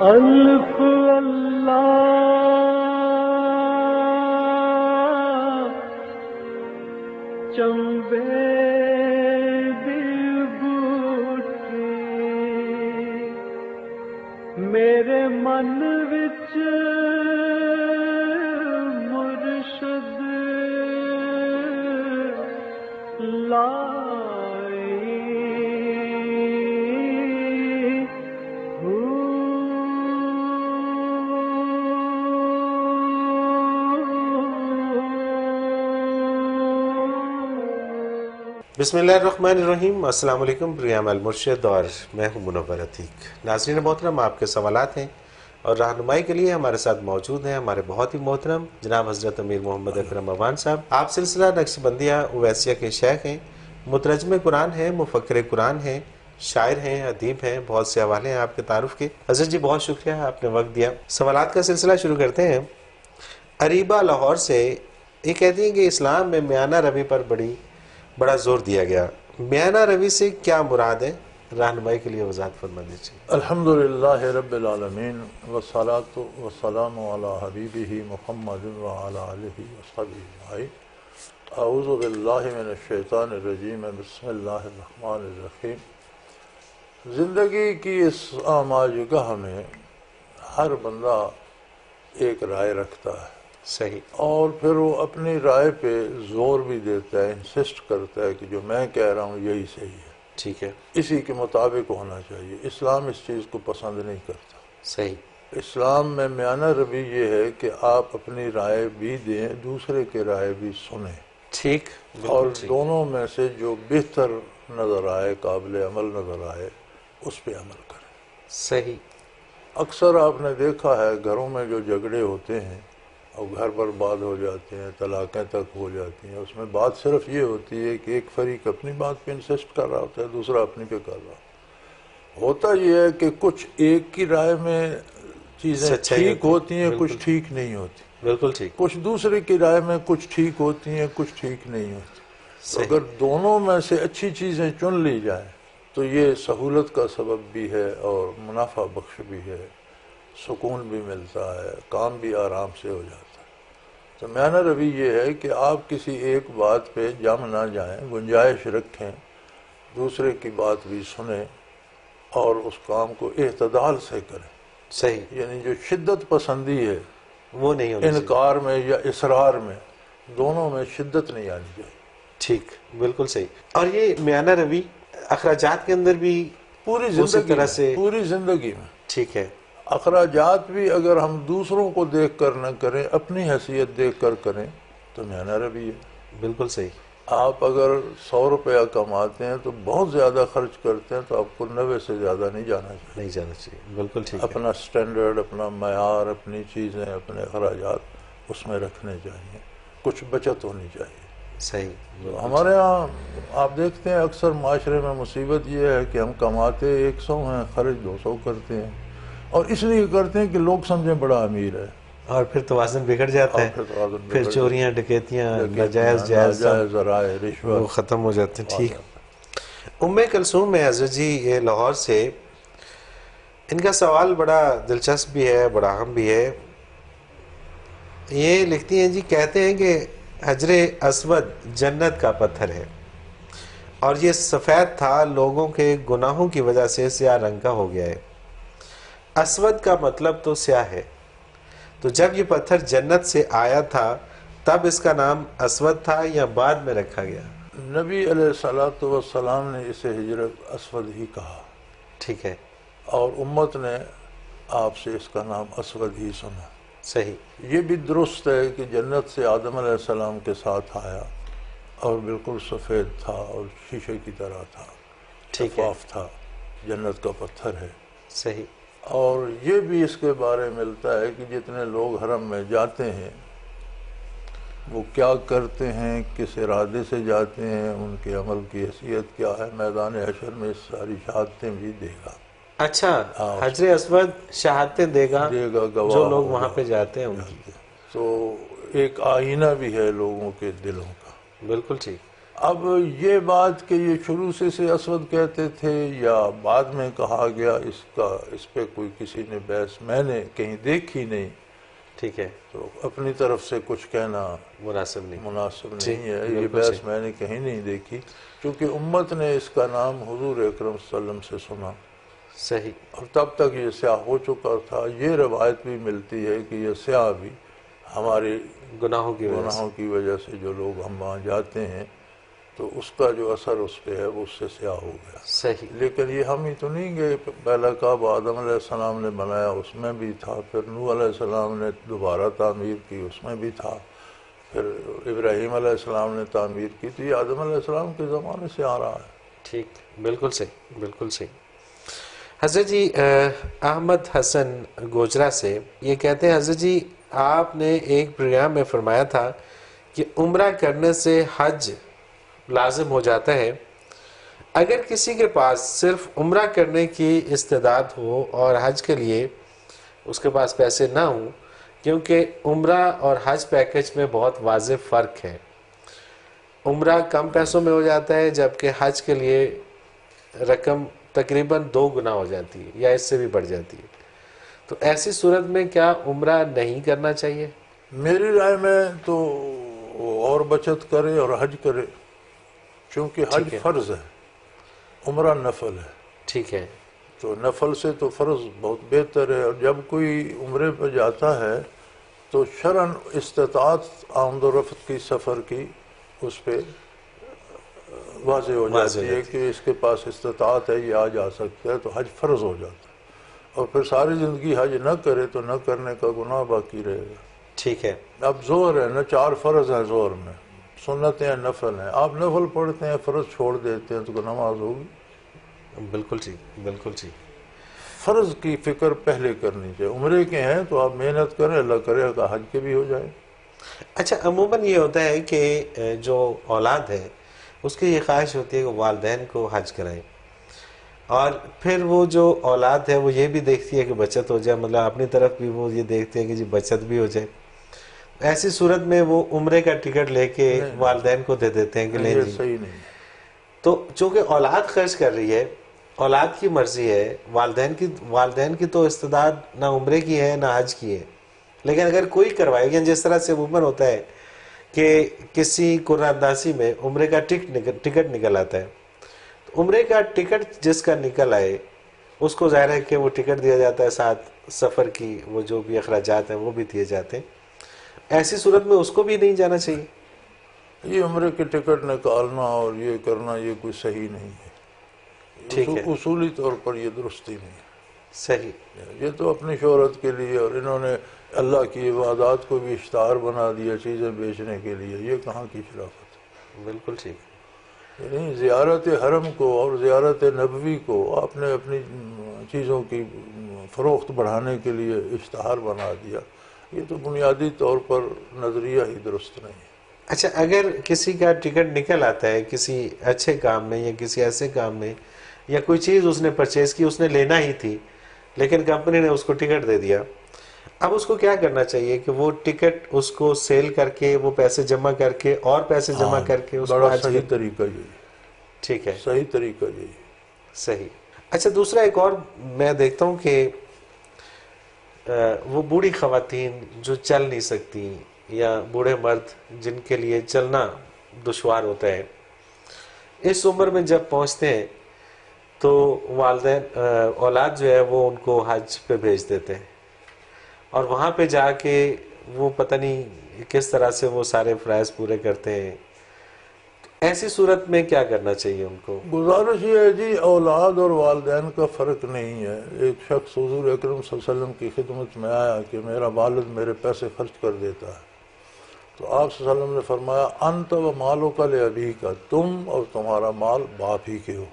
الف اللہ چنبے دل بوٹے میرے من وچ مرشد لائی بسم اللہ الرحمن الرحیم۔ السلام علیکم پروگرام المرشد اور میں ہوں منور عتیق۔ ناظرین محترم، آپ کے سوالات ہیں اور رہنمائی کے لیے ہمارے ساتھ موجود ہیں ہمارے بہت ہی محترم جناب حضرت امیر محمد اکرم عوان صاحب۔ آپ سلسلہ نقشبندیہ اویسیہ کے شیخ ہیں، مترجم قرآن ہیں، مفکر قرآن ہیں، شاعر ہیں، ادیب ہیں، بہت سے حوالے ہیں آپ کے تعارف کے۔ حضرت جی بہت شکریہ آپ نے وقت دیا۔ سوالات کا سلسلہ شروع کرتے ہیں۔ اریبہ لاہور سے یہ کہتی ہیں کہ اسلام میں میانہ روی پر بڑا زور دیا گیا، میانہ روی سے کیا مراد ہے؟ رہنمائی کے لیے وضاحت فرما دیجیے۔ الحمدللہ رب العالمین والصلاة والسلام علی حبیبہ محمد وعلی آلہ وصحبہ اجمعین۔ اعوذ باللہ من الشیطان الرجیم، بسم اللہ الرحمن الرحیم۔ زندگی کی اس آماجگاہ میں ہر بندہ ایک رائے رکھتا ہے، صحیح، اور پھر وہ اپنی رائے پہ زور بھی دیتا ہے، انسسٹ کرتا ہے کہ جو میں کہہ رہا ہوں یہی صحیح ہے، ٹھیک ہے، اسی کے مطابق ہونا چاہیے۔ اسلام اس چیز کو پسند نہیں کرتا۔ صحیح، اسلام میں میانہ روی یہ ہے کہ آپ اپنی رائے بھی دیں، دوسرے کی رائے بھی سنیں، ٹھیک، اور بالکل ٹھیک، دونوں میں سے جو بہتر نظر آئے، قابل عمل نظر آئے، اس پہ عمل کریں۔ صحیح، اکثر آپ نے دیکھا ہے گھروں میں جو جھگڑے ہوتے ہیں اور گھر برباد ہو جاتے ہیں، طلاقیں تک ہو جاتی ہیں، اس میں بات صرف یہ ہوتی ہے کہ ایک فریق اپنی بات پہ انسسٹ کر رہا ہوتا ہے، دوسرا اپنی پہ کر رہا ہوتا یہ ہے کہ کچھ ایک کی رائے میں چیزیں سچائی ٹھیک ہوتی ہیں، بالکل کچھ ٹھیک نہیں ہوتی، بالکل ٹھیک، کچھ دوسرے کی رائے میں کچھ ٹھیک ہوتی ہیں، کچھ ٹھیک نہیں ہوتی۔ تو صحیح، اگر دونوں میں سے اچھی چیزیں چن لی جائیں تو یہ سہولت کا سبب بھی ہے اور منافع بخش بھی ہے، سکون بھی ملتا ہے، کام بھی آرام سے ہو جاتا ہے۔ تو میانہ روی یہ ہے کہ آپ کسی ایک بات پہ جم نہ جائیں، گنجائش رکھیں، دوسرے کی بات بھی سنیں اور اس کام کو اعتدال سے کریں۔ صحیح، یعنی جو شدت پسندی ہے وہ نہیں ہونی چاہیے، انکار میں یا اصرار میں، دونوں میں شدت نہیں آنی چاہیے۔ ٹھیک، بالکل صحیح۔ اور یہ میانہ روی اخراجات کے اندر بھی پوری اسی زندگی طرح میں، سے، پوری زندگی میں ٹھیک ہے، اخراجات بھی اگر ہم دوسروں کو دیکھ کر نہ کریں، اپنی حیثیت دیکھ کر کریں تو میانہ روی ہے۔ بالکل صحیح، آپ اگر 100 روپیہ کماتے ہیں تو بہت زیادہ خرچ کرتے ہیں تو آپ کو 90 سے زیادہ نہیں جانا چاہیے۔ نہیں جانا چاہیے، بالکل ٹھیک ہے، اپنا سٹینڈرڈ، اپنا معیار، اپنی چیزیں، اپنے اخراجات اس میں رکھنے چاہیے، کچھ بچت ہونی چاہیے۔ صحیح، بالکل ہمارے ہاں آپ دیکھتے ہیں اکثر معاشرے میں مصیبت یہ ہے کہ ہم کماتے 100 ہیں، خرچ 200 کرتے ہیں، اور اس لیے کرتے ہیں کہ لوگ سمجھیں بڑا امیر ہے، اور پھر توازن بگڑ جاتا ہے، اور پھر توازن پھر بگڑ چوریاں، ڈکیتیاں، جاتا ہے، ناجائز ذرائع، وہ رشوت ختم ہو جاتے ہیں۔ آ ٹھیک، جاتا ام کلثوم ہے حضرت جی، یہ لاہور سے، ان کا سوال بڑا دلچسپ بھی ہے، بڑا اہم بھی ہے۔ یہ لکھتی ہیں جی، کہتے ہیں کہ حجر اسود جنت کا پتھر ہے اور یہ سفید تھا، لوگوں کے گناہوں کی وجہ سے سیاہ رنگ کا ہو گیا ہے۔ اسود کا مطلب تو سیاہ ہے، تو جب یہ پتھر جنت سے آیا تھا تب اس کا نام اسود تھا یا بعد میں رکھا گیا؟ نبی علیہ السلام نے اسے حجر اسود ہی کہا، ٹھیک ہے، اور امت نے آپ سے اس کا نام اسود ہی سنا۔ صحیح، یہ بھی درست ہے کہ جنت سے آدم علیہ السلام کے ساتھ آیا اور بالکل سفید تھا اور شیشے کی طرح تھا، ٹھیک ہے، شفاف تھا، جنت کا پتھر ہے۔ صحیح، اور یہ بھی اس کے بارے میں ملتا ہے کہ جتنے لوگ حرم میں جاتے ہیں وہ کیا کرتے ہیں، کس ارادے سے جاتے ہیں، ان کے عمل کی حیثیت کیا ہے، میدان حشر میں اس ساری شہادتیں بھی دے گا۔ اچھا، حجر اسود شہادتیں دے گا گواہ جو لوگ ہوگا، وہاں پہ جاتے ہیں ان کی، تو ایک آئینہ بھی ہے لوگوں کے دلوں کا۔ بالکل ٹھیک، اب یہ بات کہ یہ شروع سے اسود کہتے تھے یا بعد میں کہا گیا، اس پہ کوئی کسی نے بحث میں نے کہیں دیکھی نہیں، ٹھیک ہے، تو اپنی طرف سے کچھ کہنا مناسب نہیں، مناسب جی، نہیں ہے۔ یہ بالکل بحث صحیح۔ میں نے کہیں نہیں دیکھی، کیونکہ امت نے اس کا نام حضور اکرم صلی اللہ علیہ وسلم سے سنا، صحیح، اور تب تک یہ سیاہ ہو چکا تھا۔ یہ روایت بھی ملتی ہے کہ یہ سیاہ بھی ہمارے گناہوں کی وجہ سے، گناہوں کی وجہ سے جو لوگ ہم وہاں جاتے ہیں تو اس کا جو اثر اس پہ ہے وہ اس سے سیاہ ہو گیا۔ صحیح، لیکن یہ ہم ہی تو نہیں گئے، پہلا کعبہ آدم علیہ السلام نے بنایا، اس میں بھی تھا، پھر نوح علیہ السلام نے دوبارہ تعمیر کی، اس میں بھی تھا، پھر ابراہیم علیہ السلام نے تعمیر کی، تو یہ آدم علیہ السلام کے زمانے سے آ رہا ہے۔ ٹھیک، بالکل صحیح، بالکل صحیح۔ حضرت جی احمد حسن گوجرا سے یہ کہتے ہیں، حضرت جی آپ نے ایک پروگرام میں فرمایا تھا کہ عمرہ کرنے سے حج لازم ہو جاتا ہے، اگر کسی کے پاس صرف عمرہ کرنے کی استعداد ہو اور حج کے لیے اس کے پاس پیسے نہ ہوں، کیونکہ عمرہ اور حج پیکج میں بہت واضح فرق ہے، عمرہ کم پیسوں میں ہو جاتا ہے جبکہ حج کے لیے رقم تقریباً 2 گنا ہو جاتی ہے یا اس سے بھی بڑھ جاتی ہے، تو ایسی صورت میں کیا عمرہ نہیں کرنا چاہیے؟ میری رائے میں تو اور بچت کرے اور حج کرے، چونکہ حج ٹھیک ہے، فرض ہے، عمرہ نفل ہے، ٹھیک ہے، تو نفل سے تو فرض بہت بہتر ہے۔ اور جب کوئی عمرے پہ جاتا ہے تو شرعاً استطاعت آمد و رفت کی، سفر کی، اس پہ واضح ہو جاتی ہے کہ اس کے پاس استطاعت ہے، یہ آ جا سکتا ہے، تو حج فرض ہو جاتا ہے، اور پھر ساری زندگی حج نہ کرے تو نہ کرنے کا گناہ باقی رہے گا۔ ٹھیک ہے، اب زہر ہے نا، 4 فرض ہیں زہر میں، سنتیں ہیں، نفل ہیں، آپ نفل پڑھتے ہیں، فرض چھوڑ دیتے ہیں تو نماز ہوگی؟ بالکل ٹھیک، بالکل ٹھیک، فرض کی فکر پہلے کرنی چاہیے۔ عمرے کے ہیں تو آپ محنت کریں، اللہ کرے گا حج کے بھی ہو جائے۔ اچھا عموماً یہ ہوتا ہے کہ جو اولاد ہے اس کی یہ خواہش ہوتی ہے کہ والدین کو حج کرائیں، اور پھر وہ جو اولاد ہے وہ یہ بھی دیکھتی ہے کہ بچت ہو جائے، مطلب اپنی طرف بھی وہ یہ دیکھتے ہیں کہ جی بچت بھی ہو جائے، ایسی صورت میں وہ عمرے کا ٹکٹ لے کے والدین کو دے دیتے ہیں کہ لیں یہ جی، صحیح نہیں۔ تو چونکہ اولاد خرچ کر رہی ہے، اولاد کی مرضی ہے، والدین کی تو استعداد نہ عمرے کی ہے نہ حج کی ہے، لیکن اگر کوئی کروائے گا، جس طرح سے عموماً ہوتا ہے کہ کسی قرآن اندازی میں عمرے کا ٹکٹ نکل آتا ہے، تو عمرے کا ٹکٹ جس کا نکل آئے اس کو ظاہر ہے کہ وہ ٹکٹ دیا جاتا ہے، ساتھ سفر کی وہ جو بھی اخراجات ہیں وہ بھی دیے جاتے ہیں، ایسی صورت میں اس کو بھی نہیں جانا چاہیے؟ یہ عمرے کے ٹکٹ نکالنا اور یہ کرنا یہ کوئی صحیح نہیں ٹھیک ہے، ہے، اصولی طور پر یہ درستی نہیں ہے۔ صحیح، یہ تو اپنی شہرت کے لیے، اور انہوں نے اللہ کی عبادات کو بھی اشتہار بنا دیا چیزیں بیچنے کے لیے، یہ کہاں کی شرافت ہے؟ بالکل ٹھیک، یعنی زیارت حرم کو اور زیارت نبوی کو آپ نے اپنی چیزوں کی فروخت بڑھانے کے لیے اشتہار بنا دیا، یہ تو بنیادی طور پر نظریہ ہی درست نہیں ہے۔ اچھا اگر کسی کا ٹکٹ نکل آتا ہے کسی اچھے کام میں یا کسی ایسے کام میں، یا کوئی چیز اس نے پرچیز کی، اس نے لینا ہی تھی لیکن کمپنی نے اس کو ٹکٹ دے دیا، اب اس کو کیا کرنا چاہیے کہ وہ ٹکٹ اس کو سیل کر کے وہ پیسے جمع کر کے اور پیسے جمع کر کے اس کو بڑا حج صحیح کر؟ طریقہ یہی، ٹھیک ہے، صحیح طریقہ یہی۔ صحیح۔ اچھا دوسرا ایک اور میں دیکھتا ہوں کہ وہ بوڑھی خواتین جو چل نہیں سکتی یا بوڑھے مرد جن کے لیے چلنا دشوار ہوتا ہے، اس عمر میں جب پہنچتے ہیں تو والدین اولاد جو ہے وہ ان کو حج پہ بھیج دیتے ہیں، اور وہاں پہ جا کے وہ پتہ نہیں کس طرح سے وہ سارے فرائض پورے کرتے ہیں، ایسی صورت میں کیا کرنا چاہیے ان کو؟ گزارش یہ ہے جی، اولاد اور والدین کا فرق نہیں ہے۔ ایک شخص حضور اکرم صلی اللہ علیہ وسلم کی خدمت میں آیا کہ میرا والد میرے پیسے خرچ کر دیتا ہے، تو آپ صلی اللہ علیہ وسلم نے فرمایا انت و مالک لابیک، تم اور تمہارا مال باپ ہی کے ہو،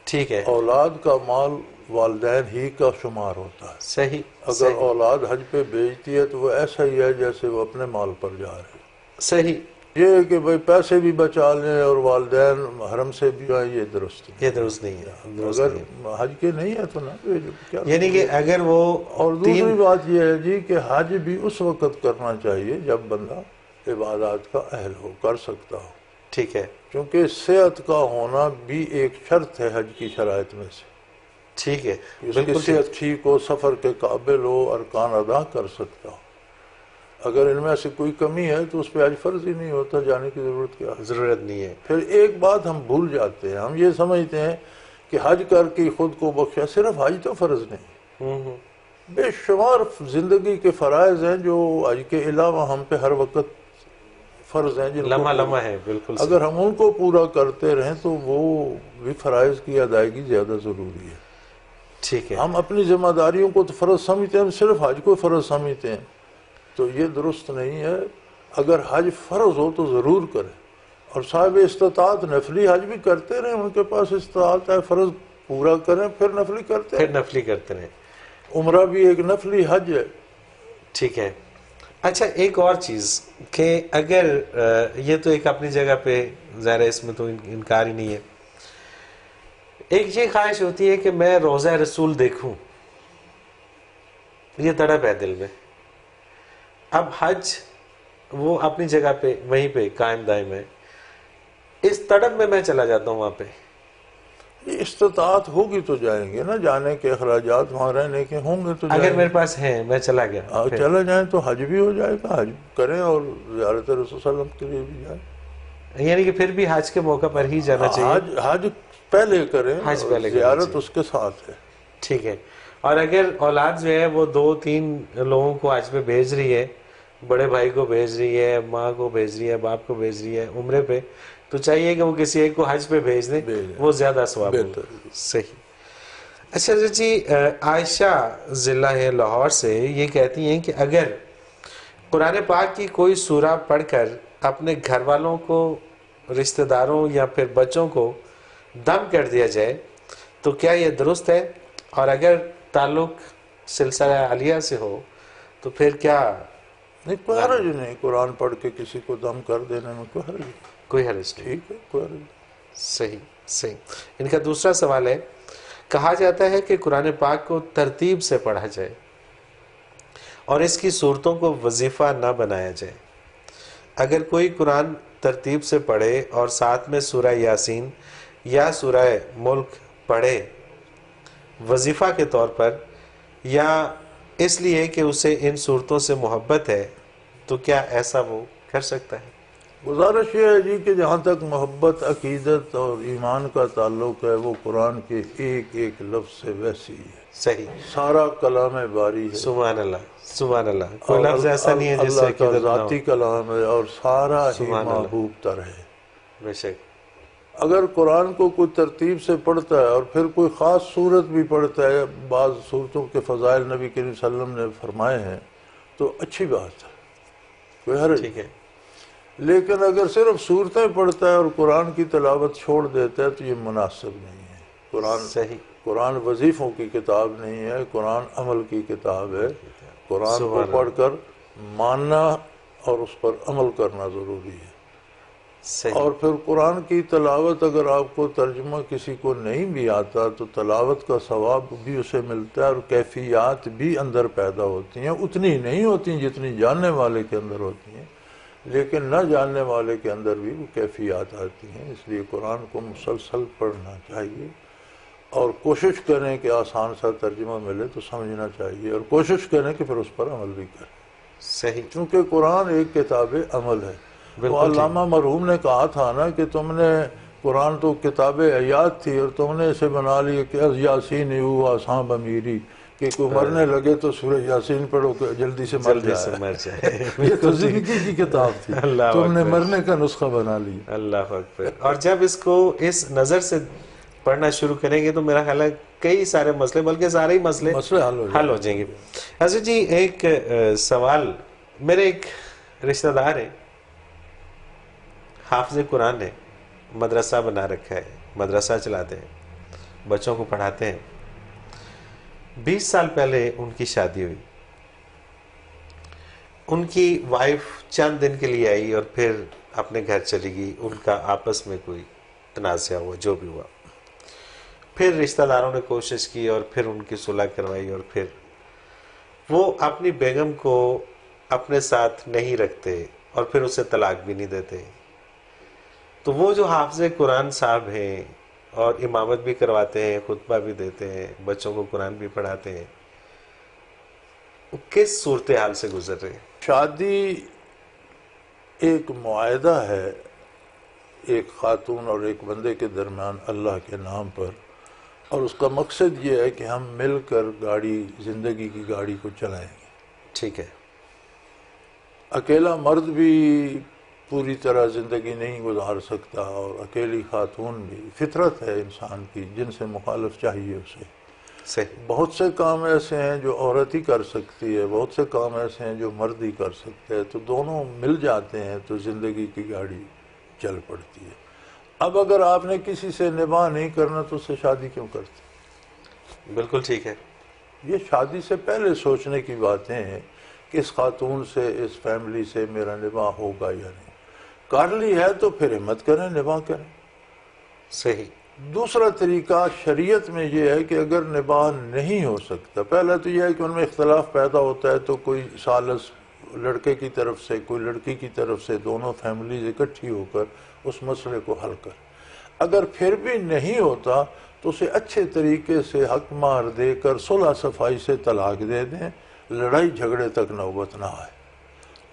ٹھیک ہے، اولاد کا مال والدین ہی کا شمار ہوتا ہے۔ صحیح، اگر اولاد حج پہ بھیجتی ہے تو وہ ایسا ہی ہے جیسے وہ اپنے مال پر جا رہے ہیں۔ صحیح، یہ ہے کہ بھائی پیسے بھی بچا لیں اور والدین حرم سے بھی آئیں، یہ درست نہیں۔ یہ درست نہیں ہے، درست اگر نہیں ہے، حج کے نہیں ہے تو نہ بھیجو، کیا یعنی کہ اگر وہ اور دوسری بات یہ ہے جی کہ حج بھی اس وقت کرنا چاہیے جب بندہ عبادات کا اہل ہو، کر سکتا ہو، ٹھیک ہے، کیونکہ صحت کا ہونا بھی ایک شرط ہے حج کی شرائط میں سے. ٹھیک ہے، اس کی صحت ٹھیک ہو، سفر کے قابل ہو، ارکان ادا کر سکتا ہو. اگر ان میں سے کوئی کمی ہے تو اس پہ حج فرض ہی نہیں ہوتا، جانے کی ضرورت کیا ہے؟ ضرورت نہیں ہے. پھر ایک بات ہم بھول جاتے ہیں، ہم یہ سمجھتے ہیں کہ حج کر کے خود کو بخشا. صرف حج تو فرض نہیں، بے شمار زندگی کے فرائض ہیں جو حج کے علاوہ ہم پہ ہر وقت فرض ہیں، جن لمحہ کو لمحہ ہے. بالکل اگر ہم ان کو پورا کرتے رہیں تو وہ بھی فرائض کی ادائیگی زیادہ ضروری ہے. ٹھیک ہے. ہم اپنی ذمہ داریوں کو تو فرض سمجھتے ہیں، ہم صرف حج کو فرض سمجھتے ہیں، تو یہ درست نہیں ہے. اگر حج فرض ہو تو ضرور کریں، اور صاحب استطاعت نفلی حج بھی کرتے رہیں، ان کے پاس استطاعت ہے، فرض پورا کریں پھر نفلی کرتے پھر ہیں. نفلی کرتے رہیں. عمرہ بھی ایک نفلی حج ہے. ٹھیک ہے. اچھا ایک اور چیز کہ اگر یہ تو ایک اپنی جگہ پہ ظاہر ہے، اس میں تو انکار ہی نہیں ہے. ایک یہ خواہش ہوتی ہے کہ میں روضہ رسول دیکھوں، یہ تڑپ ہے دل میں. اب حج وہ اپنی جگہ پہ وہیں پہ قائم دائم ہے، اس تڑپ میں چلا جاتا ہوں وہاں پہ. استطاعت ہوگی تو جائیں گے نا، جانے کے اخراجات وہاں رہنے کے ہوں گے تو اگر جائیں گے. میرے پاس ہے، میں چلا گیا پھر. چلے جائیں تو حج بھی ہو جائے گا، حج کریں اور زیارت رسول صلی اللہ علیہ وسلم کے لیے بھی جائیں. یعنی کہ پھر بھی حج کے موقع پر ہی جانا چاہیے. حج پہلے کریں، حج پہلے کرنا زیارت چاہیے. اس کے ساتھ ہے. ٹھیک ہے. اور اگر اولاد جو ہے وہ 2-3 لوگوں کو حج پہ بھیج رہی ہے، بڑے بھائی کو بھیج رہی ہے، ماں کو بھیج رہی ہے، باپ کو بھیج رہی ہے عمرے پہ، تو چاہیے کہ وہ کسی ایک کو حج پہ بھیج دیں، وہ زیادہ ثواب ہوگا. صحیح. اچھا جی، عائشہ ضلع ہے لاہور سے، یہ کہتی ہیں کہ اگر قرآن پاک کی کوئی سورہ پڑھ کر اپنے گھر والوں کو، رشتہ داروں یا پھر بچوں کو دم کر دیا جائے تو کیا یہ درست ہے؟ اور اگر تعلق سلسلہ عالیہ سے ہو تو پھر کیا؟ نہیں، کوئی حرج نہیں، قرآن پڑھ کے کسی کو دم کر دینے میں کوئی حرج نہیں. کوئی حرج نہیں. ٹھیک ہے، کوئی حرج نہیں. صحیح صحیح. ان کا دوسرا سوال ہے، کہا جاتا ہے کہ قرآن پاک کو ترتیب سے پڑھا جائے اور اس کی صورتوں کو وظیفہ نہ بنایا جائے. اگر کوئی قرآن ترتیب سے پڑھے اور ساتھ میں سورہ یاسین یا سورہ ملک پڑھے وظیفہ کے طور پر یا اس لیے کہ اسے ان صورتوں سے محبت ہے، تو کیا ایسا وہ کر سکتا ہے؟ گزارش یہ ہے جی کہ جہاں تک محبت، عقیدت اور ایمان کا تعلق ہے، وہ قرآن کے ایک ایک لفظ سے ویسی ہے. صحیح. سارا کلام باری ہے. سبحان اللہ سبحان اللہ. کوئی لفظ ایسا نہیں ہے جس سے اللہ کا عقیدت نہ ہو. ذاتی کلام ہے اور سارا ہی سبحان اللہ. محبوب تر ہے. بے شک. اگر قرآن کو کوئی ترتیب سے پڑھتا ہے اور پھر کوئی خاص صورت بھی پڑھتا ہے، بعض صورتوں کے فضائل نبی کریم صلی اللہ علیہ وسلم نے فرمائے ہیں، تو اچھی بات ہے، کوئی حرج. ٹھیک ہے. لیکن اگر صرف صورتیں پڑھتا ہے اور قرآن کی تلاوت چھوڑ دیتا ہے تو یہ مناسب نہیں ہے. صحیح. قرآن وظیفوں کی کتاب نہیں ہے، قرآن عمل کی کتاب ہے. قرآن کو پڑھ کر ماننا اور اس پر عمل کرنا ضروری ہے. اور پھر قرآن کی تلاوت اگر آپ کو ترجمہ کسی کو نہیں بھی آتا تو تلاوت کا ثواب بھی اسے ملتا ہے، اور کیفیات بھی اندر پیدا ہوتی ہیں. اتنی نہیں ہوتی جتنی جاننے والے کے اندر ہوتی ہیں، لیکن نہ جاننے والے کے اندر بھی وہ کیفیات آتی ہیں. اس لیے قرآن کو مسلسل پڑھنا چاہیے اور کوشش کریں کہ آسان سا ترجمہ ملے تو سمجھنا چاہیے، اور کوشش کریں کہ پھر اس پر عمل بھی کریں. صحیح. چونکہ قرآن ایک کتاب عمل ہے. وہ علامہ مرحوم نے کہا تھا نا کہ تم نے قرآن تو کتاب حیات تھی اور تم نے اسے بنا لیا کہ از یاسین ہوا آسان بمیری، کہ کوئی مرنے لگے تو سورہ یاسین پڑھو کہ جلدی سے مر جائے. یہ تو زندگی کی کتاب تھی، تم نے مرنے کا نسخہ بنا لیا. اللہ اکبر. اور جب اس کو اس نظر سے پڑھنا شروع کریں گے تو میرا خیال ہے کئی سارے مسئلے، بلکہ سارے ہی مسئلے حل ہو جائیں گے. حضرت جی ایک سوال، میرے ایک رشتہ دار ہے، حافظ قرآن ہے، مدرسہ بنا رکھا ہے، مدرسہ چلاتے ہیں، بچوں کو پڑھاتے ہیں. 20 سال پہلے ان کی شادی ہوئی. ان کی وائف چند دن کے لیے آئی اور پھر اپنے گھر چلی گئی. ان کا آپس میں کوئی تنازع ہوا، جو بھی ہوا. پھر رشتہ داروں نے کوشش کی اور پھر ان کی صلح کروائی، اور پھر وہ اپنی بیگم کو اپنے ساتھ نہیں رکھتے اور پھر اسے طلاق بھی نہیں دیتے. تو وہ جو حافظ قرآن صاحب ہیں اور امامت بھی کرواتے ہیں، خطبہ بھی دیتے ہیں، بچوں کو قرآن بھی پڑھاتے ہیں، وہ کس صورتحال سے گزر رہے ہیں؟ شادی ایک معاہدہ ہے ایک خاتون اور ایک بندے کے درمیان اللہ کے نام پر، اور اس کا مقصد یہ ہے کہ ہم مل کر زندگی کی گاڑی کو چلائیں گے۔ ٹھیک ہے۔ اکیلا مرد بھی پوری طرح زندگی نہیں گزار سکتا، اور اکیلی خاتون بھی، فطرت ہے انسان کی، جن سے مخالف چاہیے اسے۔ صحیح۔ بہت سے کام ایسے ہیں جو عورت ہی کر سکتی ہے، بہت سے کام ایسے ہیں جو مرد ہی کر سکتے ہیں، تو دونوں مل جاتے ہیں تو زندگی کی گاڑی چل پڑتی ہے۔ اب اگر آپ نے کسی سے نباہ نہیں کرنا تو اس سے شادی کیوں کرتے؟ بالکل ٹھیک ہے۔ یہ شادی سے پہلے سوچنے کی باتیں ہیں کہ اس خاتون سے، اس فیملی سے میرا نباہ ہوگا یا نہیں۔ کر لی ہے تو پھر ہمت کریں، نباہ کریں۔ صحیح۔ دوسرا طریقہ شریعت میں یہ ہے کہ اگر نباہ نہیں ہو سکتا، پہلا تو یہ ہے کہ ان میں اختلاف پیدا ہوتا ہے تو کوئی ثالث لڑکے کی طرف سے، کوئی لڑکی کی طرف سے، دونوں فیملیز اکٹھی ہو کر اس مسئلے کو حل کر۔ اگر پھر بھی نہیں ہوتا تو اسے اچھے طریقے سے حق مہر دے کر صلح صفائی سے طلاق دے دیں، لڑائی جھگڑے تک نوبت نہ آئے۔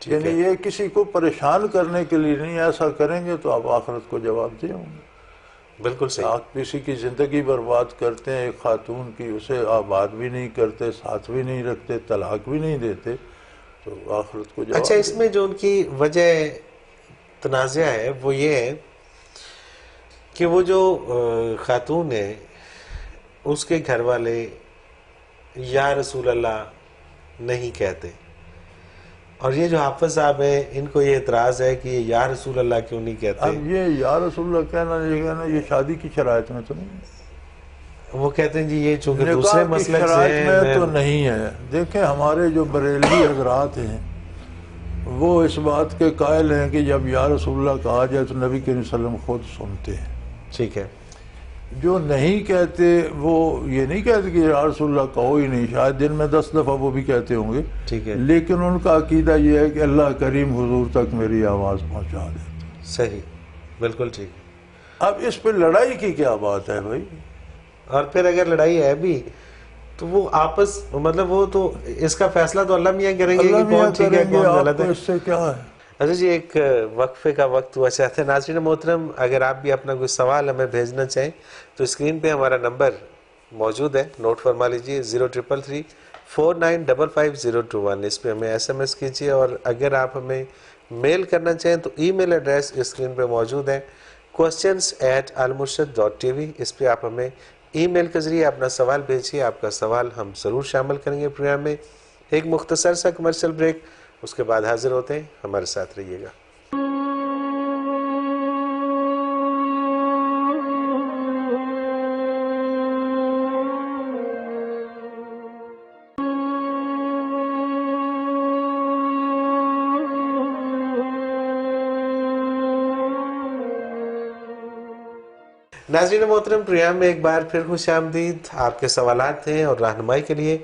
یعنی یہ کسی کو پریشان کرنے کے لیے نہیں، ایسا کریں گے تو آپ آخرت کو جواب دیں ہوں گے۔ بالکل صحیح۔ آپ کسی کی زندگی برباد کرتے ہیں، ایک خاتون کی، اسے آباد بھی نہیں کرتے، ساتھ بھی نہیں رکھتے، طلاق بھی نہیں دیتے، تو آخرت کو جواب اچھا، اس دیں۔ میں جو ان کی وجہ تنازع ہے وہ یہ ہے کہ وہ جو خاتون ہے اس کے گھر والے یا رسول اللہ نہیں کہتے، اور یہ جو حافظ صاحب ہیں ان کو یہ اعتراض ہے کہ یہ یا رسول اللہ کیوں نہیں کہتے۔ اب یہ یا رسول اللہ کہنا یہ شادی کی شرائط میں تو نہیں، وہ کہتے ہیں جی یہ چونکہ نکاح دوسرے کی مسلک سے شرائط میں ہیں، تو نہیں ہے۔ دیکھیں ہمارے جو بریلوی حضرات ہیں وہ اس بات کے قائل ہیں کہ جب یا رسول اللہ کہا جائے تو نبی کریم صلی اللہ علیہ وسلم خود سنتے ہیں۔ ٹھیک ہے۔ جو نہیں کہتے وہ یہ نہیں کہتے کہ یا رسول اللہ کہو ہی نہیں، شاید دن میں 10 دفعہ وہ بھی کہتے ہوں گے، ٹھیک ہے۔ لیکن ان کا عقیدہ یہ ہے کہ اللہ کریم حضور تک میری آواز پہنچا دے۔ صحیح، بالکل ٹھیک۔ اب اس پہ لڑائی کی کیا بات ہے بھائی؟ اور پھر اگر لڑائی ہے بھی تو وہ آپس مطلب وہ تو اس کا فیصلہ تو اللہ میاں کریں گے کہ اللہ میاں کون ٹھیک ہے کریں گے، کون آپ غلط کو ہے۔ اس سے کیا ہے؟ اچھا جی، ایک وقفے کا وقت ہوا چاہتے ہیں۔ ناظرین محترم، اگر آپ بھی اپنا کوئی سوال ہمیں بھیجنا چاہیں تو اسکرین پہ ہمارا نمبر موجود ہے، نوٹ فرما لیجئے 0333 4955 اس پہ ہمیں SMS کیجئے، اور اگر آپ ہمیں میل کرنا چاہیں تو ای میل ایڈریس اسکرین پہ موجود ہے questions@almurshid.tv، اس پہ آپ ہمیں ای میل کے ذریعے اپنا سوال بھیجئے۔ آپ کا سوال ہم ضرور شامل کریں گے پروگرام میں۔ ایک مختصر سا کمرشل بریک، اس کے بعد حاضر ہوتے ہیں، ہمارے ساتھ رہیے گا۔ ناظرین محترم، پروگرام میں ایک بار پھر خوش آمدید۔ آپ کے سوالات ہیں اور رہنمائی کے لیے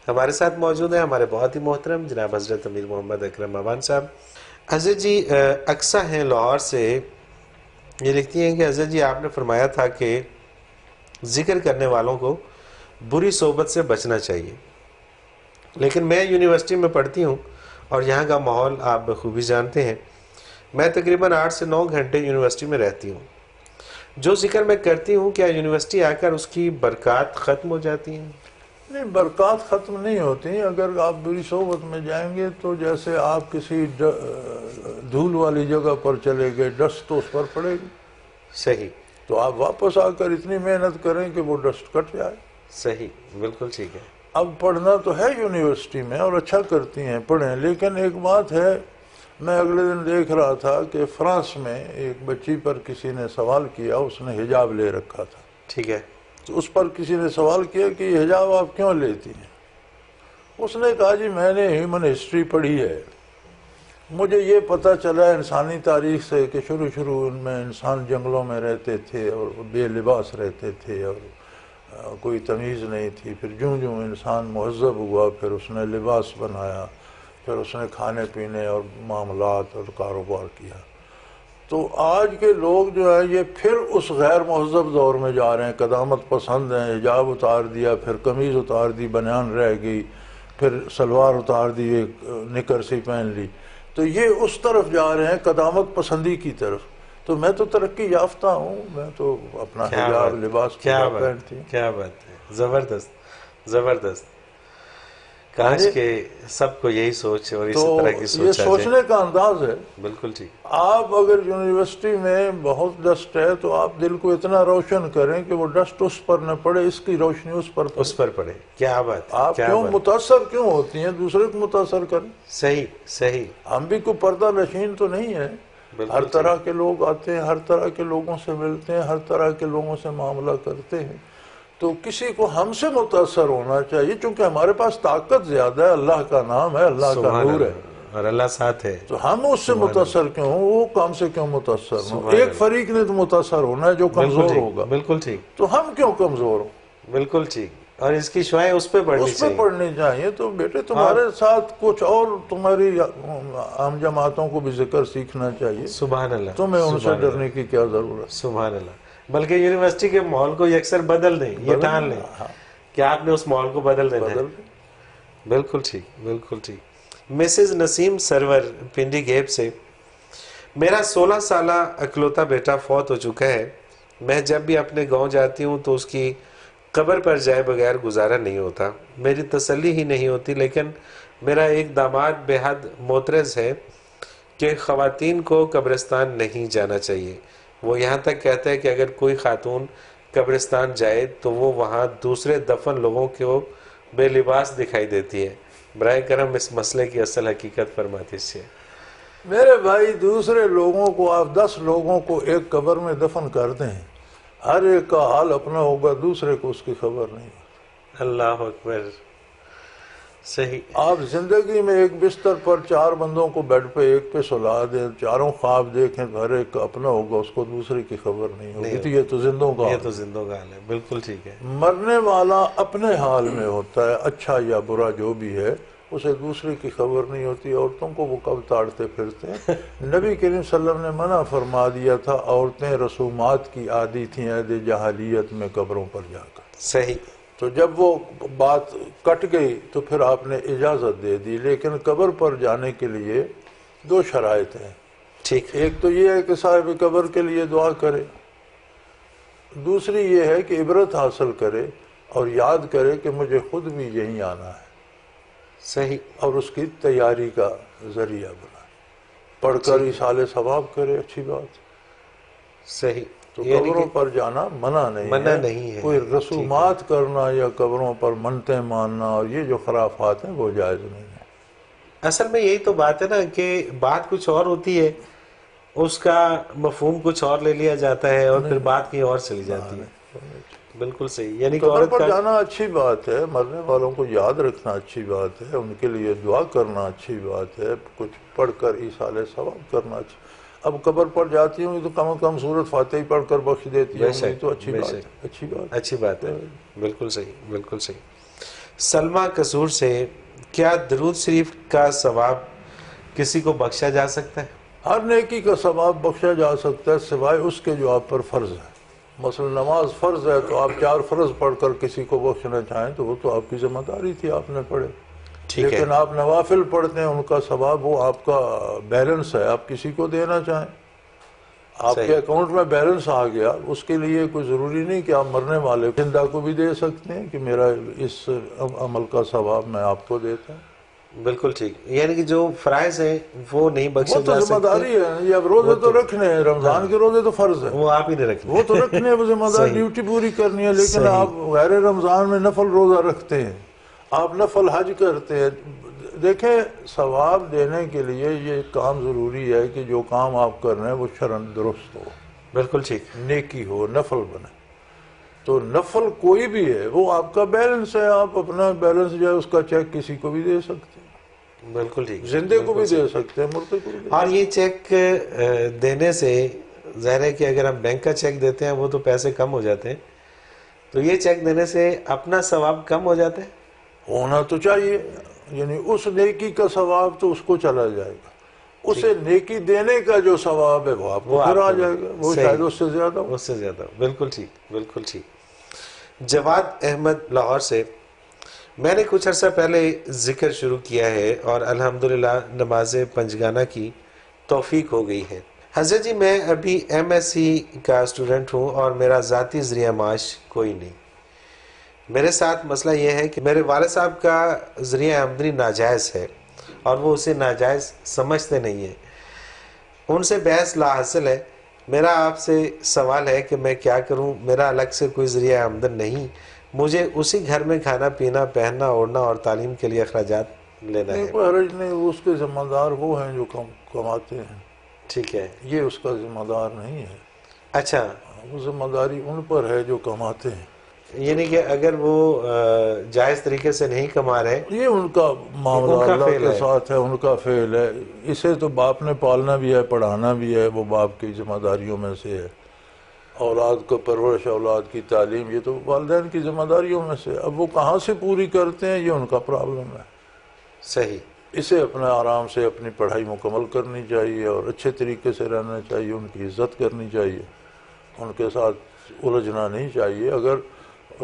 ہمارے ساتھ موجود ہیں ہمارے بہت ہی محترم جناب حضرت امیر محمد اکرم امان صاحب۔ حضرت جی اقصیٰ ہیں لاہور سے، یہ لکھتی ہیں کہ حضرت جی آپ نے فرمایا تھا کہ ذکر کرنے والوں کو بری صحبت سے بچنا چاہیے، لیکن میں یونیورسٹی میں پڑھتی ہوں اور یہاں کا ماحول آپ بخوبی جانتے ہیں۔ میں تقریباً 8 سے 9 گھنٹے یونیورسٹی میں رہتی ہوں۔ جو ذکر میں کرتی ہوں کیا یونیورسٹی آ کر اس کی برکات ختم ہو جاتی ہیں؟ نہیں، برکات ختم نہیں ہوتی۔ اگر آپ بری صحبت میں جائیں گے تو جیسے آپ کسی دھول والی جگہ پر چلے گئے، ڈسٹ تو اس پر پڑے گی، صحیح، تو آپ واپس آ کر اتنی محنت کریں کہ وہ ڈسٹ کٹ جائے۔ صحیح، بالکل ٹھیک ہے۔ اب پڑھنا تو ہے یونیورسٹی میں اور اچھا کرتی ہیں، پڑھیں، لیکن ایک بات ہے، میں اگلے دن دیکھ رہا تھا کہ فرانس میں ایک بچی پر کسی نے سوال کیا، اس نے حجاب لے رکھا تھا، ٹھیک ہے، تو اس پر کسی نے سوال کیا کہ یہ حجاب آپ کیوں لیتی ہیں؟ اس نے کہا جی میں نے ہیومن ہسٹری پڑھی ہے، مجھے یہ پتہ چلا انسانی تاریخ سے کہ شروع میں انسان جنگلوں میں رہتے تھے اور بے لباس رہتے تھے اور کوئی تمیز نہیں تھی، پھر جوں انسان مہذب ہوا پھر اس نے لباس بنایا، پھر اس نے کھانے پینے اور معاملات اور کاروبار کیا، تو آج کے لوگ جو ہیں یہ پھر اس غیر مہذب دور میں جا رہے ہیں، قدامت پسند ہیں، حجاب اتار دیا، پھر قمیض اتار دی، بنیان رہ گئی، پھر سلوار اتار دی، ایک نکر سی پہن لی، تو یہ اس طرف جا رہے ہیں، قدامت پسندی کی طرف۔ تو میں تو ترقی یافتہ ہوں، میں تو اپنا حجاب لباس پہنتی ہوں۔ کیا بات ہے، زبردست زبردست۔ کاش کہ سب کو یہی سوچ اور اسی طرح کی تو یہ سوچ سوچنے کا انداز ہے۔ بالکل ٹھیک۔ آپ اگر یونیورسٹی میں بہت ڈسٹ ہے تو آپ دل کو اتنا روشن کریں کہ وہ ڈسٹ اس پر نہ پڑے، اس کی روشنی اس پر پڑے۔ کیا بات ہے، آپ کیوں متاثر کیوں ہوتی ہیں؟ دوسرے کو متاثر کریں۔ صحیح صحیح۔ ہم بھی کوئی پردہ نشین تو نہیں ہے، ہر طرح کے لوگ آتے ہیں، ہر طرح کے لوگوں سے ملتے ہیں، ہر طرح کے لوگوں سے معاملہ کرتے ہیں، تو کسی کو ہم سے متاثر ہونا چاہیے، چونکہ ہمارے پاس طاقت زیادہ ہے، اللہ کا نام ہے، اللہ کا نور ہے، اور اللہ ساتھ ہے، تو ہم اس سے متاثر کیوں ہوں؟ وہ کام سے کیوں متاثر ہوں؟ ایک فریق نے تو متاثر ہونا ہے جو کمزور ہوگا، بالکل ٹھیک، تو ہم کیوں کمزور ہوں؟ بالکل ٹھیک، اور اس کی شعائیں اس پہ پڑھنی چاہیے۔ تو بیٹے تمہارے ساتھ کچھ اور تمہاری عام جماعتوں کو بھی ذکر سیکھنا چاہیے، سبحان اللہ، تمہیں ان سے ڈرنے کی کیا ضرورت؟ سبحان اللہ۔ بلکہ یونیورسٹی کے ماحول کو اکثر بدل دیں، یہ ٹھان لیں کہ آپ نے اس ماحول کو بدل دینا ہے۔ بالکل ٹھیک، بالکل ٹھیک۔ مسز نسیم سرور پنڈی گیپ سے، میرا 16 سالہ اکلوتا بیٹا فوت ہو چکا ہے، میں جب بھی اپنے گاؤں جاتی ہوں تو اس کی قبر پر جائے بغیر گزارا نہیں ہوتا، میری تسلی ہی نہیں ہوتی، لیکن میرا ایک داماد بے حد معترض ہے کہ خواتین کو قبرستان نہیں جانا چاہیے، وہ یہاں تک کہتا ہے کہ اگر کوئی خاتون قبرستان جائے تو وہ وہاں دوسرے دفن لوگوں کو بے لباس دکھائی دیتی ہے، برائے کرم اس مسئلے کی اصل حقیقت فرماتی سے۔ میرے بھائی، دوسرے لوگوں کو آپ 10 لوگوں کو ایک قبر میں دفن کر دیں، ہر ایک کا حال اپنا ہوگا، دوسرے کو اس کی خبر نہیں ہوگی۔ اللہ اکبر، صحیح۔ آپ زندگی میں ایک بستر پر 4 بندوں کو بیڈ پہ ایک پہ سلا دیں، چاروں خواب دیکھیں تو ہر ایک کا اپنا ہوگا، اس کو دوسرے کی خبر نہیں ہوگی، تو یہ تو زندوں کا حال ہے، بالکل ٹھیک ہے۔ مرنے والا اپنے حال میں ہوتا ہے، اچھا یا برا جو بھی ہے، اسے دوسرے کی خبر نہیں ہوتی۔ عورتوں کو وہ کب تاڑتے پھرتے ہیں؟ نبی کریم صلی اللہ علیہ وسلم نے منع فرما دیا تھا، عورتیں رسومات کی عادی تھیں عہد جاہلیت میں قبروں پر جا کر۔ صحیح۔ تو جب وہ بات کٹ گئی تو پھر آپ نے اجازت دے دی، لیکن قبر پر جانے کے لیے 2 شرائط ہیں۔ ٹھیک۔ ایک تو یہ ہے کہ صاحب قبر کے لیے دعا کرے، دوسری یہ ہے کہ عبرت حاصل کرے اور یاد کرے کہ مجھے خود بھی یہیں آنا ہے، صحیح، اور اس کی تیاری کا ذریعہ بنائے، پڑھ کر ایصال ثواب کرے، اچھی بات۔ صحیح۔ تو قبروں پر جانا منع نہیں ہے، کوئی رسومات کرنا یا قبروں پر منتیں ماننا اور یہ جو خرافات ہیں وہ جائز نہیں ہے۔ اصل میں یہی تو بات ہے نا کہ بات کچھ اور ہوتی ہے، اس کا مفہوم کچھ اور لے لیا جاتا ہے اور پھر بات کہیں اور چلی جاتی ہے۔ بالکل صحیح، یعنی کہ قبر پر جانا اچھی بات ہے، مرنے والوں کو یاد رکھنا اچھی بات ہے، ان کے لیے دعا کرنا اچھی بات ہے، کچھ پڑھ کر ایصال ثواب کرنا اچھی۔ اب قبر پر جاتی ہوں تو کم از کم سورۃ فاتحہ پڑھ کر بخش دیتی ہوں، تو اچھی بات ہے، اچھی بات ہے، بالکل صحیح، بالکل صحیح۔ سلمہ قصور سے، کیا درود شریف کا ثواب کسی کو بخشا جا سکتا ہے؟ ہر نیکی کا ثواب بخشا جا سکتا ہے سوائے اس کے جو آپ پر فرض ہے۔ مثلا نماز فرض ہے تو آپ 4 فرض پڑھ کر کسی کو بخشنا چاہیں تو وہ تو آپ کی ذمہ داری تھی، آپ نے پڑھے۔ لیکن آپ نوافل پڑھتے ہیں، ان کا ثواب وہ آپ کا بیلنس ہے، آپ کسی کو دینا چاہیں، آپ کے اکاؤنٹ میں بیلنس آ گیا، اس کے لیے کوئی ضروری نہیں کہ آپ مرنے والے زندہ کو بھی دے سکتے ہیں کہ میرا اس عمل کا ثواب میں آپ کو دیتا ہوں۔ بالکل ٹھیک، یعنی کہ جو فرائض ہیں وہ نہیں بخشے جا سکتے، وہ تو ذمہ داری ہے۔ یہ اب روزے تو رکھنے ہیں، رمضان کے روزے تو فرض ہے، وہ آپ ہی نے رکھنے، وہ تو رکھنے ہیں، وہ ذمہ داری ڈیوٹی پوری کرنی ہے۔ لیکن آپ غیر رمضان میں نفل روزہ رکھتے ہیں، آپ نفل حج کرتے ہیں۔ دیکھیں، ثواب دینے کے لیے یہ کام ضروری ہے کہ جو کام آپ کر رہے ہیں وہ شرعاً درست ہو، بالکل ٹھیک، نیکی ہو، نفل بنے۔ تو نفل کوئی بھی ہے، وہ آپ کا بیلنس ہے، آپ اپنا بیلنس جو ہے اس کا چیک کسی کو بھی دے سکتے ہیں، بالکل ٹھیک، زندے کو بھی دے سکتے ہیں، مردے کو بھی دے سکتے ہیں۔ اور یہ چیک دینے سے ظاہر ہے کہ اگر ہم بینک کا چیک دیتے ہیں وہ تو پیسے کم ہو جاتے ہیں، تو یہ چیک دینے سے اپنا ثواب کم ہو جاتا ہے؟ ہونا تو چاہیے، یعنی اس نیکی کا ثواب تو اس کو چلا جائے گا، اسے نیکی دینے کا جو ثواب ہے وہ آپ کو پھر آ جائے گا، وہ صحیح، شاید اس سے زیادہ ہو۔ اس سے زیادہ، بالکل ٹھیک، بالکل ٹھیک۔ جواد احمد لاہور سے، میں نے کچھ عرصہ پہلے ذکر شروع کیا ہے اور الحمدللہ نماز پنجگانہ کی توفیق ہو گئی ہے۔ حضرت جی میں ابھی ایم ایس سی کا اسٹوڈنٹ ہوں اور میرا ذاتی ذریعہ معاش کوئی نہیں۔ میرے ساتھ مسئلہ یہ ہے کہ میرے والد صاحب کا ذریعہ آمدنی ناجائز ہے اور وہ اسے ناجائز سمجھتے نہیں ہیں۔ ان سے بحث لا حاصل ہے۔ میرا آپ سے سوال ہے کہ میں کیا کروں؟ میرا الگ سے کوئی ذریعہ آمدن نہیں، مجھے اسی گھر میں کھانا پینا، پہننا، اوڑھنا اور تعلیم کے لیے اخراجات لینا ہے۔ کوئی حرج نہیں، اس کے ذمہ دار وہ ہیں جو کماتے ہیں، ٹھیک ہے، یہ اس کا ذمہ دار نہیں ہے۔ اچھا، وہ ذمہ داری ان پر ہے جو کماتے ہیں، یعنی کہ اگر وہ جائز طریقے سے نہیں کما رہے، یہ ان کا معاملہ ان کا اللہ فعل کے ہے۔ ساتھ ہے، ان کا فعل ہے۔ اسے تو باپ نے پالنا بھی ہے، پڑھانا بھی ہے، وہ باپ کی ذمہ داریوں میں سے ہے۔ اولاد کو پرورش، اولاد کی تعلیم، یہ تو والدین کی ذمہ داریوں میں سے۔ اب وہ کہاں سے پوری کرتے ہیں یہ ان کا پرابلم ہے۔ صحیح، اسے اپنے آرام سے اپنی پڑھائی مکمل کرنی چاہیے اور اچھے طریقے سے رہنا چاہیے، ان کی عزت کرنی چاہیے، ان کے ساتھ الجھنا نہیں چاہیے۔ اگر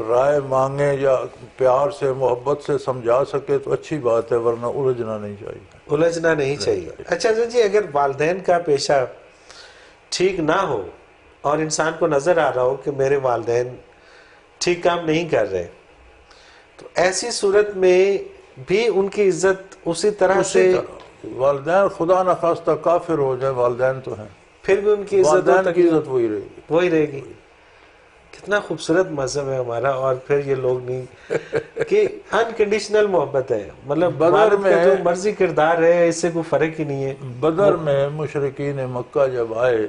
رائے مانگے یا پیار سے، محبت سے سمجھا سکے تو اچھی بات ہے، ورنہ الجھنا نہیں چاہیے۔ الجھنا نہیں چاہیے۔ اچھا جی، اگر والدین کا پیشہ ٹھیک نہ ہو اور انسان کو نظر آ رہا ہو کہ میرے والدین ٹھیک کام نہیں کر رہے، تو ایسی صورت میں بھی ان کی عزت اسی طرح سے، اسی طرح والدین خدا نخواستہ کافر ہو جائے، والدین تو ہیں، پھر بھی ان کی عزت والدین کی عزت وہی رہے گی۔ وہی رہے گی۔ کتنا خوبصورت مذہب ہے ہمارا، اور پھر یہ لوگ نہیں کہ انکنڈیشنل محبت ہے، مطلب بدر والد کا میں جو مرضی کردار ہے اس سے کوئی فرق ہی نہیں ہے۔ بدر میں مشرکین مکہ جب آئے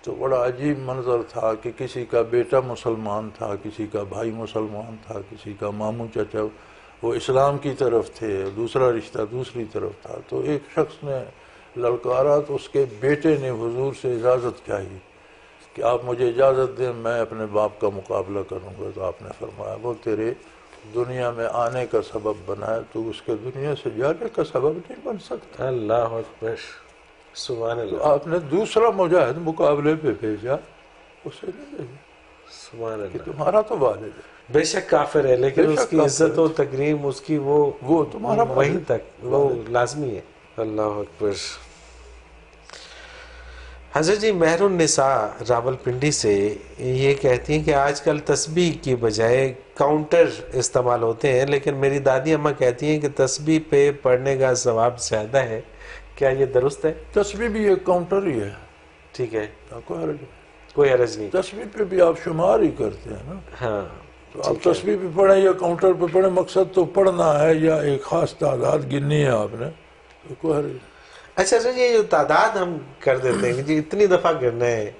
تو بڑا عجیب منظر تھا کہ کسی کا بیٹا مسلمان تھا، کسی کا بھائی مسلمان تھا، کسی کا ماموں چچا وہ اسلام کی طرف تھے، دوسرا رشتہ دوسری طرف تھا۔ تو ایک شخص نے للکارا تو اس کے بیٹے نے حضور سے اجازت چاہی کہ آپ مجھے اجازت دیں، میں اپنے باپ کا مقابلہ کروں گا۔ تو آپ نے فرمایا وہ تیرے دنیا میں آنے کا سبب بنا ہے، تو اس کے دنیا سے جانے کا سبب نہیں بن سکتا۔ اللہ اکبر، سبحان تو اللہ، آپ نے دوسرا مجاہد مقابلے پہ بھیجا، اسے نہیں بھیجا سبحان کہ اللہ۔ تمہارا تو والد ہے، بے شک کافر ہے، لیکن بے اس شک کی کافر عزت ہے۔ و تکریم، اس کی وہ تمہارا وہیں والد، تک وہ لازمی ہے۔ اللہ اکبر۔ حضرت جی مہر النساء راول پنڈی سے یہ کہتی ہیں کہ آج کل تسبیح کی بجائے کاؤنٹر استعمال ہوتے ہیں، لیکن میری دادی اماں کہتی ہیں کہ تسبیح پہ پڑھنے کا ثواب زیادہ ہے، کیا یہ درست ہے؟ تسبیح بھی ایک کاؤنٹر ہی ہے، ٹھیک ہے، کوئی حرج نہیں۔ کوئی حرج نہیں۔ تسبیح پہ بھی آپ شمار ہی کرتے ہیں نا، ہاں، تو آپ تسبیح پہ پڑھیں یا کاؤنٹر پہ پڑھیں، مقصد تو پڑھنا ہے یا ایک خاص تعداد گننی ہے آپ نے، تو کوئی حرج نہیں۔ اچھا سر، یہ جو تعداد ہم کر دیتے ہیں کہ جی اتنی دفعہ کرنا ہے،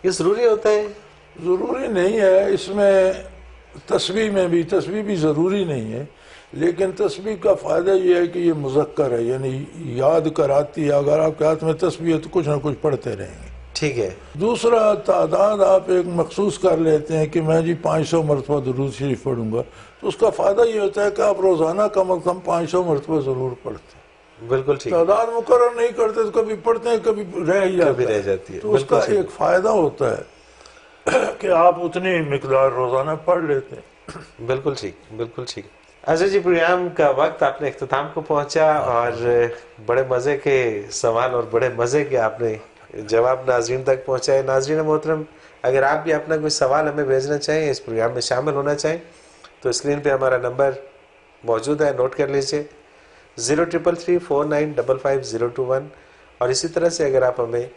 یہ ضروری ہوتا ہے؟ ضروری نہیں ہے، اس میں تسبیح بھی ضروری نہیں ہے، لیکن تسبیح کا فائدہ یہ ہے کہ یہ مذکر ہے، یعنی یاد کراتی ہے۔ اگر آپ کے ہاتھ میں تسبیح ہے تو کچھ نہ کچھ پڑھتے رہیں گے۔ ٹھیک ہے، دوسرا، تعداد آپ ایک مخصوص کر لیتے ہیں کہ میں جی 500 مرتبہ درود شریف پڑھوں گا، تو اس کا فائدہ یہ ہوتا ہے کہ آپ روزانہ کم از کم 500 مرتبہ ضرور پڑھتے ہیں۔ بالکل ٹھیک، تعداد مقرر نہیں کرتے تو کبھی پڑھتے ہیں، کبھی رہ جاتی ہے، تو اس کا ایک فائدہ ہوتا ہے کہ آپ اتنی مقدار روزانہ پڑھ لیتے ہیں۔ بالکل ٹھیک، بالکل ٹھیک۔ اجے جی پروگرام کا وقت اپنے اختتام کو پہنچا اور بڑے مزے کے سوال اور بڑے مزے کے آپ نے جواب ناظرین تک پہنچائے۔ ناظرین محترم، اگر آپ بھی اپنا کوئی سوال ہمیں بھیجنا چاہیں، اس پروگرام میں شامل ہونا چاہیں، تو اسکرین پہ ہمارا نمبر موجود ہے، نوٹ کر لیجئے 0334955021۔ اور اسی طرح سے اگر آپ ہمیں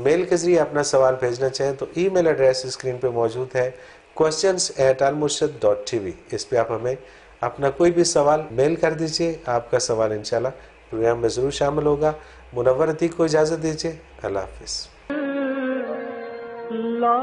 میل کے ذریعے اپنا سوال بھیجنا چاہیں تو ای میل ایڈریس اسکرین پہ موجود ہے questions@almurshid.tv۔ اس پہ آپ ہمیں اپنا کوئی بھی سوال میل کر دیجئے، آپ کا سوال انشاءاللہ پروگرام میں ضرور شامل ہوگا۔ منور عتیق کو اجازت دیجئے، اللہ حافظ۔ لا